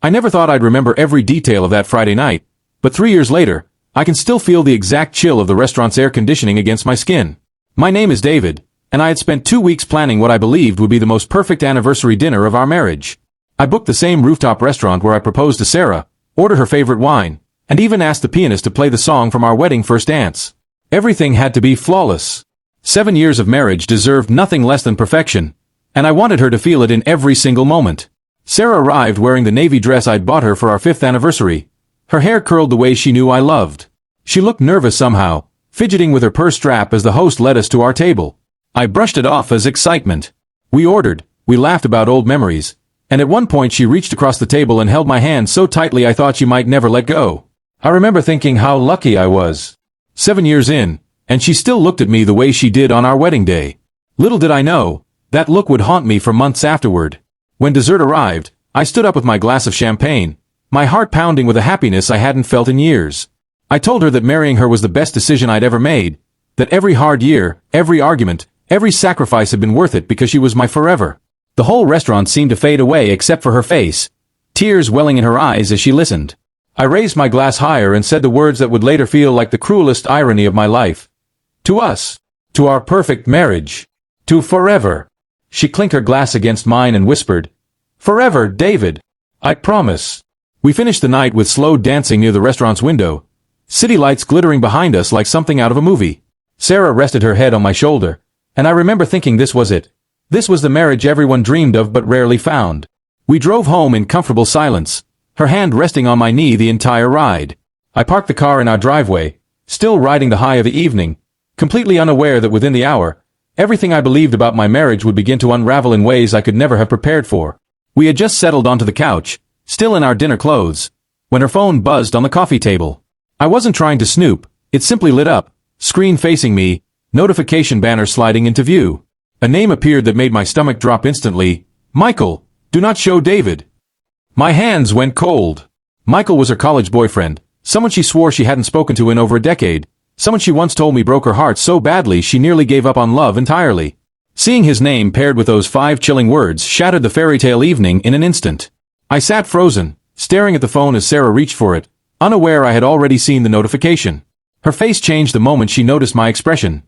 I never thought I'd remember every detail of that Friday night, but 3 years later, I can still feel the exact chill of the restaurant's air conditioning against my skin. My name is David, and I had spent 2 weeks planning what I believed would be the most perfect anniversary dinner of our marriage. I booked the same rooftop restaurant where I proposed to Sarah, ordered her favorite wine, and even asked the pianist to play the song from our wedding first dance. Everything had to be flawless. 7 years of marriage deserved nothing less than perfection, and I wanted her to feel it in every single moment. Sarah arrived wearing the navy dress I'd bought her for our 5th anniversary. Her hair curled the way she knew I loved. She looked nervous somehow, fidgeting with her purse strap as the host led us to our table. I brushed it off as excitement. We ordered, we laughed about old memories, and at one point she reached across the table and held my hand so tightly I thought she might never let go. I remember thinking how lucky I was. 7 years in, and she still looked at me the way she did on our wedding day. Little did I know, that look would haunt me for months afterward. When dessert arrived, I stood up with my glass of champagne, my heart pounding with a happiness I hadn't felt in years. I told her that marrying her was the best decision I'd ever made, that every hard year, every argument, every sacrifice had been worth it because she was my forever. The whole restaurant seemed to fade away except for her face, tears welling in her eyes as she listened. I raised my glass higher and said the words that would later feel like the cruelest irony of my life. To us. To our perfect marriage. To forever. She clinked her glass against mine and whispered, "Forever, David. I promise." We finished the night with slow dancing near the restaurant's window, city lights glittering behind us like something out of a movie. Sarah rested her head on my shoulder, and I remember thinking this was it. This was the marriage everyone dreamed of but rarely found. We drove home in comfortable silence, her hand resting on my knee the entire ride. I parked the car in our driveway, still riding the high of the evening, completely unaware that within the hour, everything I believed about my marriage would begin to unravel in ways I could never have prepared for. We had just settled onto the couch, still in our dinner clothes, when her phone buzzed on the coffee table. I wasn't trying to snoop, it simply lit up, screen facing me, notification banner sliding into view. A name appeared that made my stomach drop instantly. Michael, do not show David. My hands went cold. Michael was her college boyfriend, someone she swore she hadn't spoken to in over a decade, someone she once told me broke her heart so badly she nearly gave up on love entirely. Seeing his name paired with those 5 chilling words shattered the fairy tale evening in an instant. I sat frozen, staring at the phone as Sarah reached for it, unaware I had already seen the notification. Her face changed the moment she noticed my expression.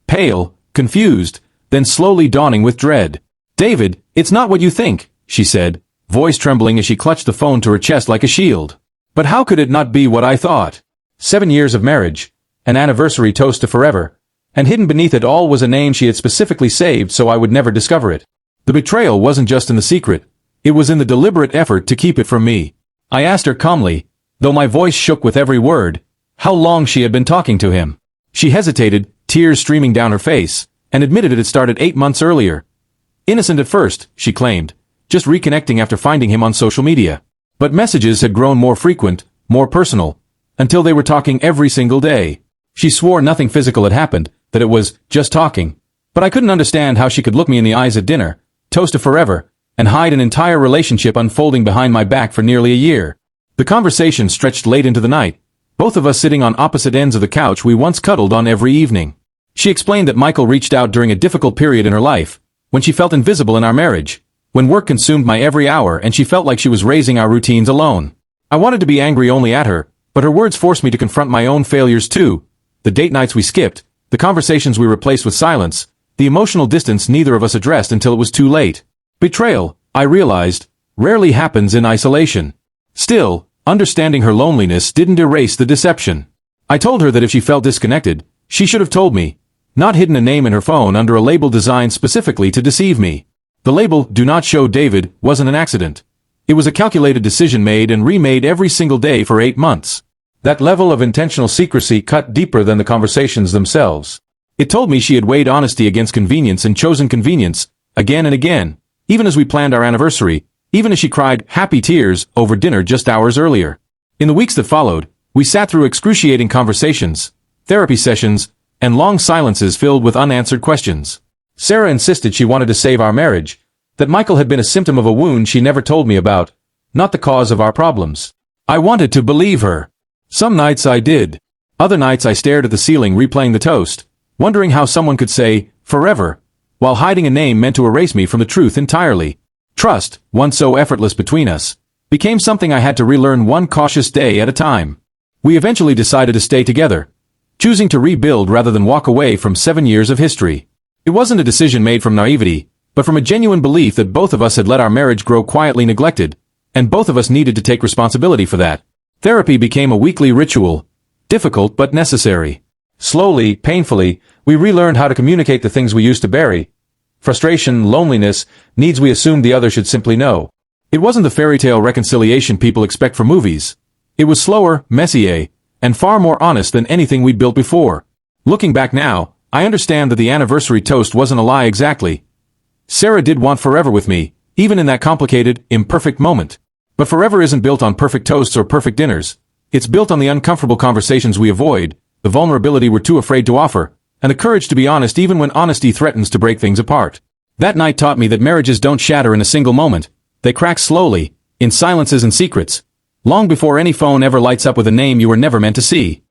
Pale, confused, then slowly dawning with dread. "David, it's not what you think," she said, voice trembling as she clutched the phone to her chest like a shield. But how could it not be what I thought? 7 years of marriage, an anniversary toast to forever, and hidden beneath it all was a name she had specifically saved so I would never discover it. The betrayal wasn't just in the secret, it was in the deliberate effort to keep it from me. I asked her calmly, though my voice shook with every word, how long she had been talking to him. She hesitated, tears streaming down her face, and admitted it had started 8 months earlier. Innocent at first, she claimed, just reconnecting after finding him on social media. But messages had grown more frequent, more personal, until they were talking every single day. She swore nothing physical had happened, that it was just talking. But I couldn't understand how she could look me in the eyes at dinner, toast to forever, and hide an entire relationship unfolding behind my back for nearly a year. The conversation stretched late into the night, both of us sitting on opposite ends of the couch we once cuddled on every evening. She explained that Michael reached out during a difficult period in her life, when she felt invisible in our marriage, when work consumed my every hour and she felt like she was raising our routines alone. I wanted to be angry only at her, but her words forced me to confront my own failures too. The date nights we skipped, the conversations we replaced with silence, the emotional distance neither of us addressed until it was too late. Betrayal, I realized, rarely happens in isolation. Still, understanding her loneliness didn't erase the deception. I told her that if she felt disconnected, she should have told me, not hidden a name in her phone under a label designed specifically to deceive me. The label, "Do Not Show David," wasn't an accident. It was a calculated decision made and remade every single day for 8 months. That level of intentional secrecy cut deeper than the conversations themselves. It told me she had weighed honesty against convenience and chosen convenience, again and again, even as we planned our anniversary, even as she cried happy tears over dinner just hours earlier. In the weeks that followed, we sat through excruciating conversations, therapy sessions, and long silences filled with unanswered questions. Sarah insisted she wanted to save our marriage, that Michael had been a symptom of a wound she never told me about, not the cause of our problems. I wanted to believe her. Some nights I did. Other nights I stared at the ceiling replaying the toast, wondering how someone could say, "forever," while hiding a name meant to erase me from the truth entirely. Trust, once so effortless between us, became something I had to relearn one cautious day at a time. We eventually decided to stay together, choosing to rebuild rather than walk away from 7 years of history. It wasn't a decision made from naivety, but from a genuine belief that both of us had let our marriage grow quietly neglected, and both of us needed to take responsibility for that. Therapy became a weekly ritual, difficult but necessary. Slowly, painfully, we relearned how to communicate the things we used to bury. Frustration, loneliness, needs we assumed the other should simply know. It wasn't the fairy tale reconciliation people expect from movies. It was slower, messier, and far more honest than anything we'd built before. Looking back now, I understand that the anniversary toast wasn't a lie exactly. Sarah did want forever with me, even in that complicated, imperfect moment. But forever isn't built on perfect toasts or perfect dinners. It's built on the uncomfortable conversations we avoid, the vulnerability we're too afraid to offer, and the courage to be honest even when honesty threatens to break things apart. That night taught me that marriages don't shatter in a single moment. They crack slowly, in silences and secrets, long before any phone ever lights up with a name you were never meant to see.